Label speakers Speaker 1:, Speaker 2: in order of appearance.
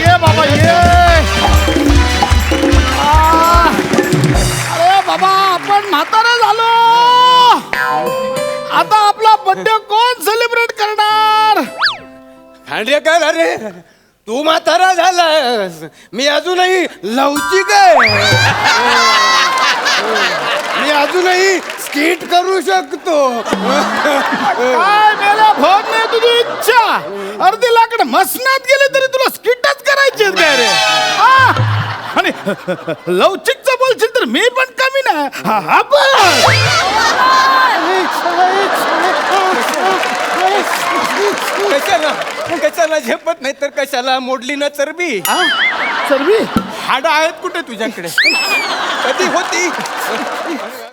Speaker 1: ये बाबा ये. अरे बाबा आपण म्हातारे झालो. आता आपला बर्थडे कोण सेलिब्रेट करणार?
Speaker 2: खांडेकर, अरे तू म्हातारा झालास, मी अजूनही लवचिक आहे. मी अजूनही स्किट करू शकतो.
Speaker 1: काय मेला भोग नाही तुझी इच्छा. अर्धी लाकड मसनात गेली तरी तुला स्किटच करायची काय रे? आणि लवचिकचं बोलशील तर मी पण कमी नाही. हा
Speaker 2: कशाला झेपत नाही तर कशाला मोडली ना चरबी.
Speaker 1: सर्वी
Speaker 2: हाडं आहेत कुठे तुझ्याकडे? कधी होती